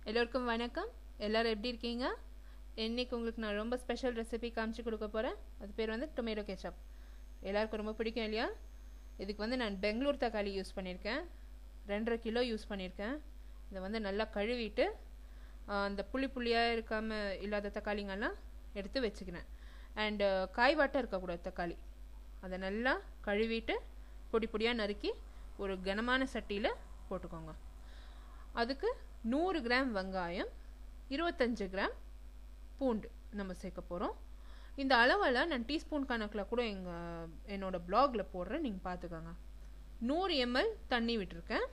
எல்லோருக்கும் வணக்கம். எல்லாரும் எப்படி இருக்கீங்க? இன்னைக்கு உங்களுக்கு நான் ரொம்ப ஸ்பெஷல் ரெசிபி காமிச்சு கொடுக்க போகிறேன். அது பேர் வந்து டொமேட்டோ கெச்சப். எல்லாருக்கும் ரொம்ப பிடிக்கும் இல்லையா? இதுக்கு வந்து நான் பெங்களூர் தக்காளி யூஸ் பண்ணியிருக்கேன். 2.5 கிலோ யூஸ் பண்ணியிருக்கேன். இதை வந்து நல்லா கழுவிட்டு அந்த புளியாக இருக்காமல் இல்லாத தக்காளிங்கெல்லாம் எடுத்து வச்சுக்கிறேன். அண்டு காய் வாட்டம் இருக்கக்கூடாது தக்காளி. அதை நல்லா கழுவிட்டு பொடியாக நறுக்கி ஒரு கனமான சட்டியில் போட்டுக்கோங்க. அதுக்கு 100 கிராம் வெங்காயம், 25 கிராம் பூண்டு நம்ம சேர்க்க போகிறோம். இந்த அளவெல்லாம் நான் டீஸ்பூன் கணக்கில் கூட என்னோடய ப்ளாகில் போடுறேன், நீங்கள் பார்த்துக்கோங்க. 100 ml தண்ணி விட்டுருக்கேன்.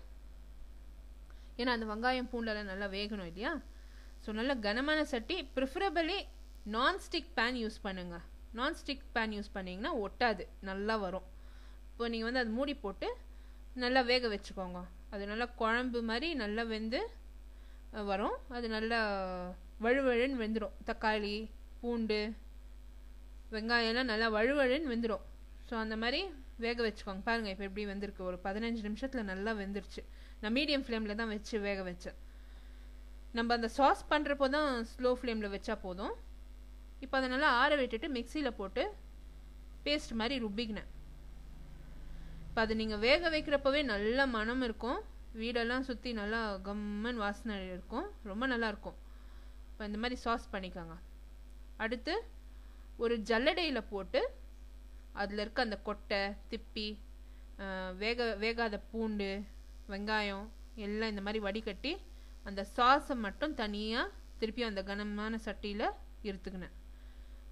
ஏன்னா அந்த வெங்காயம் பூண்டெல்லாம் நல்லா வேகணும் இல்லையா? ஸோ நல்ல கனமான சட்டி, ப்ரிஃபரபிளி நான்ஸ்டிக் பேன் யூஸ் பண்ணுங்கள். நான்ஸ்டிக் பேன் யூஸ் பண்ணிங்கன்னா ஒட்டாது, நல்லா வரும். இப்போ நீங்கள் வந்து அது மூடி போட்டு நல்லா வேக வச்சுக்கோங்க. அது நல்லா குழம்பு மாதிரி நல்லா வெந்து வரும். அது நல்லா வழுவழுன்னு வெந்துடும். தக்காளி பூண்டு வெங்காயம்லாம் நல்லா வழுவழுன்னு வெந்துடும். ஸோ அந்த மாதிரி வேக வச்சுக்கோங்க. பாருங்கள் இப்போ எப்படி வெந்திருக்கு. ஒரு 15 நிமிஷத்தில் நல்லா வெந்துருச்சு. நான் மீடியம் ஃப்ளேமில் தான் வச்சு வேக வச்சேன். நம்ம அந்த சாஸ் பண்ணுறப்போ தான் ஸ்லோ ஃப்ளேமில் வச்சா போதும். இப்போ அதை நல்லா ஆற விட்டுட்டு மிக்சியில் போட்டு பேஸ்ட் மாதிரி ருப்பிக்கினேன். இப்போ அது நீங்கள் வேக வைக்கிறப்பவே நல்ல மனம் இருக்கும். வீடெல்லாம் சுற்றி நல்லா கம்மன் வாசனை இருக்கும். ரொம்ப நல்லாயிருக்கும். இப்போ இந்த மாதிரி சாஸ் பண்ணிக்கோங்க. அடுத்து ஒரு ஜல்லடையில் போட்டு அதில் இருக்க அந்த கொட்டை திப்பி வேகாத பூண்டு வெங்காயம் எல்லாம் இந்த மாதிரி வடிகட்டி அந்த சாஸை மட்டும் தனியாக திருப்பி அந்த கனமான சட்டியில் இருத்துக்கினேன்.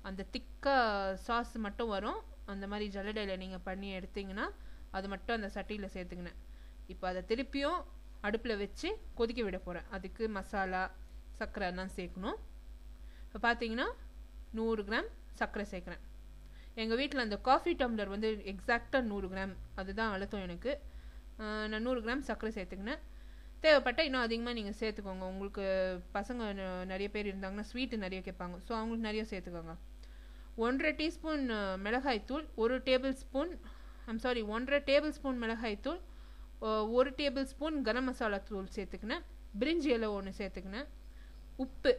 அந்த திக்காக சாஸ் மட்டும் வரும். அந்த மாதிரி ஜல்லடையில் நீங்கள் பண்ணி எடுத்தீங்கன்னா அது மட்டும் அந்த சட்டியில் சேர்த்துக்கினேன். இப்போ அதை திருப்பியும் அடுப்பில் வச்சு கொதிக்க விட போகிறேன். அதுக்கு மசாலா சர்க்கரை எல்லாம் சேர்க்கணும். இப்போ பார்த்தீங்கன்னா 100 கிராம் சர்க்கரை சேர்க்குறேன். எங்கள் வீட்டில் அந்த காஃபி டம்ளர் வந்து எக்ஸாக்டாக 100 கிராம், அதுதான் அழுத்தம் எனக்கு. நான் 100 கிராம் சர்க்கரை சேர்த்துக்கினேன். தேவைப்பட்டால் இன்னும் அதிகமாக நீங்கள் சேர்த்துக்கோங்க. உங்களுக்கு பசங்க நிறைய பேர் இருந்தாங்கன்னா ஸ்வீட்டு நிறைய கேட்பாங்க. ஸோ அவங்களுக்கு நிறைய சேர்த்துக்கோங்க. 1.5 டீஸ்பூன் மிளகாய்த்தூள், 1 டேபிள் ஸ்பூன் மிளகாய்த்தூள், 1 டேபிள் ஸ்பூன் கரம் மசாலா தூள் சேர்த்துக்கினேன். பிரிஞ்சி இலை 1 சேர்த்துக்கினேன். உப்பு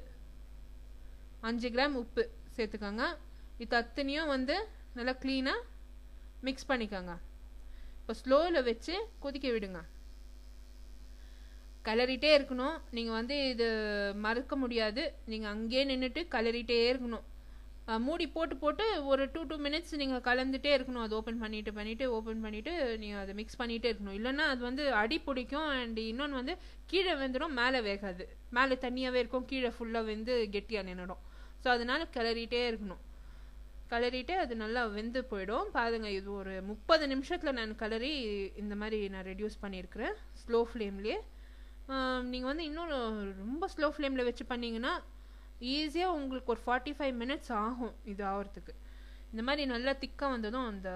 5 கிராம் உப்பு சேர்த்துக்கோங்க. இது அத்தனையும் வந்து நல்லா க்ளீனாக மிக்ஸ் பண்ணிக்கோங்க. இப்போ ஸ்லோவில் வச்சு கொதிக்க விடுங்க. கிளறிட்டே இருக்கணும். நீங்கள் வந்து இது மறக்க முடியாது. நீங்கள் அங்கேயே நின்றுட்டு கிளறிட்டே இருக்கணும். மூடி போட்டு ஒரு 2 மினிட்ஸ் நீங்கள் கலந்துகிட்டே இருக்கணும். அது ஓப்பன் பண்ணிவிட்டு நீங்கள் அதை மிக்ஸ் பண்ணிகிட்டே இருக்கணும். இல்லைன்னா அது வந்து அடி பிடிக்கும். அண்ட் இன்னொன்று வந்து கீழே வெந்துடும், மேலே வேகாது. மேலே தண்ணியாகவே இருக்கும், கீழே ஃபுல்லாக வெந்து கெட்டியாக நின்றுடும். ஸோ அதனால் கிளறிட்டே இருக்கணும். கிளறிட்டு அது நல்லா வெந்து போயிடும். பாருங்க, இது ஒரு 30 நிமிஷத்தில் நான் கிளறி இந்த மாதிரி நான் ரெடியூஸ் பண்ணியிருக்கிறேன் ஸ்லோ ஃப்ளேம்லேயே. நீங்கள் வந்து இன்னும் ரொம்ப ஸ்லோ ஃப்ளேமில் வச்சு பண்ணிங்கன்னா ஈஸியாக உங்களுக்கு ஒரு 45 மினிட்ஸ் ஆகும் இது ஆகிறதுக்கு. இந்த மாதிரி நல்லா திக்காக வந்ததும் அந்த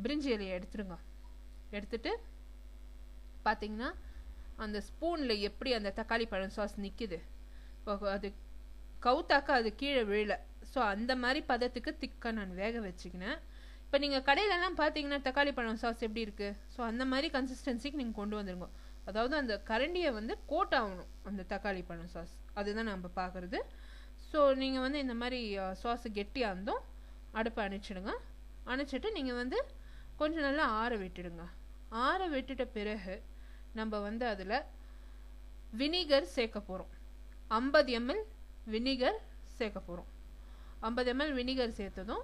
பிரிஞ்சி இலையை எடுத்துடுங்க. எடுத்துட்டு பார்த்தீங்கன்னா அந்த ஸ்பூனில் எப்படி அந்த தக்காளி பழம் சாஸ் நிற்கிது. இப்போ அது கவுத்தாக்க அது கீழே விழல. ஸோ அந்த மாதிரி பதத்துக்கு திக்காக நான் வேக வச்சுக்கினேன். இப்போ நீங்கள் கடையிலலாம் பார்த்தீங்கன்னா தக்காளி பழம் சாஸ் எப்படி இருக்குது, ஸோ அந்த மாதிரி கன்சிஸ்டன்சிக்கு நீங்கள் கொண்டு வந்துருங்க. அதாவது அந்த கரண்டியை வந்து கோட் ஆகணும் அந்த தக்காளி பழம் சாஸ். அதுதான் நம்ம பார்க்குறது. ஸோ நீங்கள் வந்து இந்த மாதிரி சாஸு கெட்டியாக இருந்தோம் அடுப்பை அணைச்சிடுங்க. அணைச்சிட்டு நீங்கள் வந்து கொஞ்சம் நல்லா ஆற விட்டுடுங்க. ஆற விட்டுட்ட பிறகு நம்ம வந்து அதில் வினிகர் சேர்க்க போகிறோம். 50 ml வினிகர் சேர்க்க போகிறோம். 50 ml வினிகர் சேர்த்ததும்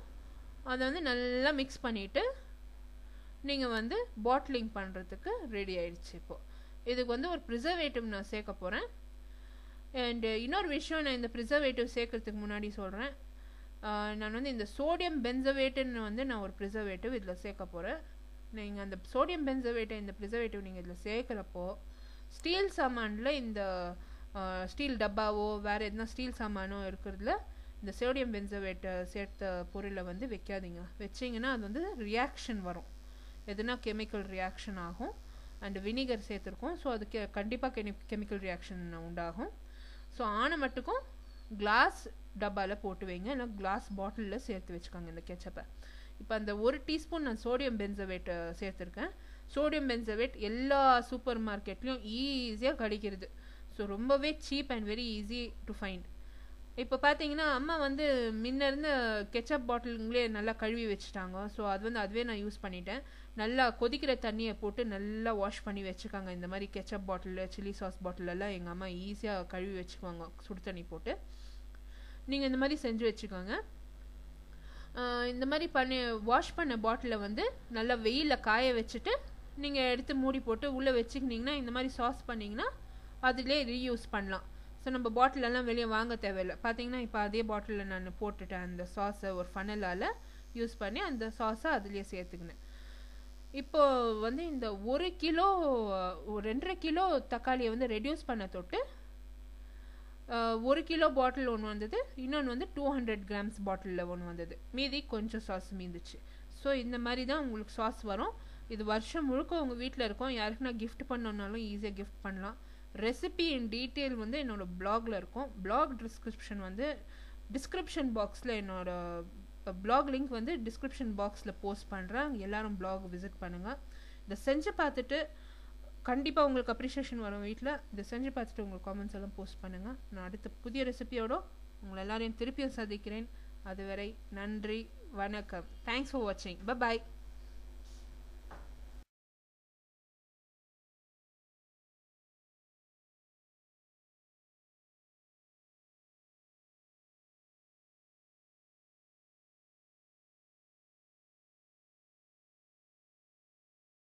அதை வந்து நல்லா மிக்ஸ் பண்ணிவிட்டு நீங்கள் வந்து பாட்டிலிங் பண்ணுறதுக்கு ரெடி ஆயிடுச்சு. இப்போது இதுக்கு வந்து ஒரு ப்ரிசர்வேட்டிவ் நான் சேர்க்க போகிறேன். அண்டு இன்னொரு விஷயம் நான் இந்த ப்ரிசர்வேட்டிவ் சேர்க்கறதுக்கு முன்னாடி சொல்கிறேன். நான் வந்து இந்த சோடியம் பென்சவேட்டுன்னு வந்து நான் ஒரு ப்ரிசர்வேட்டிவ் இதில் சேர்க்க போகிறேன். நீங்கள் அந்த சோடியம் பென்சவேட்டை இந்த ப்ரிசர்வேட்டிவ் நீங்கள் இதில் சேர்க்குறப்போ ஸ்டீல் சாமானில் இந்த ஸ்டீல் டப்பாவோ வேறு எதுனா ஸ்டீல் சாமானோ இருக்கிறதுல இந்த சோடியம் பென்சவேட்டை சேர்த்த பொருளை வந்து வைக்காதீங்க. வச்சிங்கன்னா அது வந்து ரியாக்ஷன் வரும், எதுனா கெமிக்கல் ரியாக்ஷன் ஆகும். அண்டு வினிகர் சேர்த்துருக்கோம். ஸோ அதுக்கு கண்டிப்பாக கெமிக்கல் ரியாக்ஷன் உண்டாகும். ஸோ ஆன மட்டுக்கும் கிளாஸ் டப்பாவில் போட்டு வைங்க, இல்லை கிளாஸ் பாட்டிலில் சேர்த்து வச்சுக்கோங்க இந்த கெச்சப்பை. இப்போ அந்த 1 டீஸ்பூன் நான் சோடியம் பென்சவேட்டை சேர்த்துருக்கேன். சோடியம் பென்சவேட் எல்லா சூப்பர் மார்க்கெட்லேயும் ஈஸியாக கிடைக்கிறது. ஸோ ஸோ ரொம்பவே cheap and very easy to find. இப்போ பார்த்தீங்கன்னா அம்மா வந்து முன்ன இருந்த கெச்சப் பாட்டிலுங்களே நல்லா கழுவி வச்சுட்டாங்க. ஸோ அது வந்து அதுவே நான் யூஸ் பண்ணிட்டேன். நல்லா கொதிக்கிற தண்ணியை போட்டு நல்லா வாஷ் பண்ணி வச்சுக்காங்க. இந்த மாதிரி கெச்சப் பாட்டில், சில்லி சாஸ் பாட்டிலெல்லாம் எங்கள் அம்மா ஈஸியாக கழுவி வச்சுக்குவாங்க சுடு தண்ணி போட்டு. நீங்கள் இந்த மாதிரி செஞ்சு வச்சுக்கோங்க. இந்த மாதிரி வாஷ் பண்ண பாட்டிலை வந்து நல்லா வெயிலில் காய வச்சுட்டு நீங்கள் எடுத்து மூடி போட்டு உள்ளே வச்சுக்கிட்டிங்கன்னா இந்த மாதிரி சாஸ் பண்ணிங்கன்னா அதிலே ரீயூஸ் பண்ணலாம். ஸோ நம்ம பாட்டிலெல்லாம் வெளியே வாங்க தேவையில்லை. பார்த்தீங்கன்னா இப்போ அதே பாட்டிலில் நான் போட்டுட்டேன். அந்த சாஸை ஒரு ஃபனலால் யூஸ் பண்ணி அந்த சாஸை அதுலேயே சேர்த்துக்கினேன். இப்போது வந்து இந்த 1 கிலோ 2.5 கிலோ தக்காளியை வந்து ரெடியூஸ் பண்ண தொட்டு 1 கிலோ பாட்டில் ஒன்று வந்தது, இன்னொன்று வந்து 200 கிராம்ஸ் பாட்டிலில் ஒன்று வந்தது. மீதி கொஞ்சம் சாஸ் மீந்துச்சு. ஸோ இந்த மாதிரி தான் உங்களுக்கு சாஸ் வரும். இது வருஷம் முழுக்க உங்கள் வீட்டில் இருக்கும். யாருக்குன்னா கிஃப்ட் பண்ணணுன்னாலும் ஈஸியாக கிஃப்ட் பண்ணலாம். ரெசிபி இன் டீட்டெயில் வந்து என்னோடய பிளாகில் இருக்கும். பிளாக் டிஸ்கிரிப்ஷன் பாக்ஸில் என்னோடய பிளாக் லிங்க் வந்து டிஸ்கிரிப்ஷன் பாக்ஸில் போஸ்ட் பண்ணுறேன். எல்லோரும் பிளாக் விசிட் பண்ணுங்கள். இதை செஞ்சு பார்த்துட்டு கண்டிப்பாக உங்களுக்கு அப்ரிஷியேஷன் வரும் வீட்டில். இதை செஞ்சு பார்த்துட்டு உங்களுக்கு காமெண்ட்ஸ் எல்லாம் போஸ்ட் பண்ணுங்கள். நான் அடுத்த புதிய ரெசிபியோடு உங்களை எல்லாரையும் திருப்பியும் சந்திக்கிறேன். அதுவரை நன்றி, வணக்கம். தேங்க்ஸ் ஃபார் வாட்சிங். பை.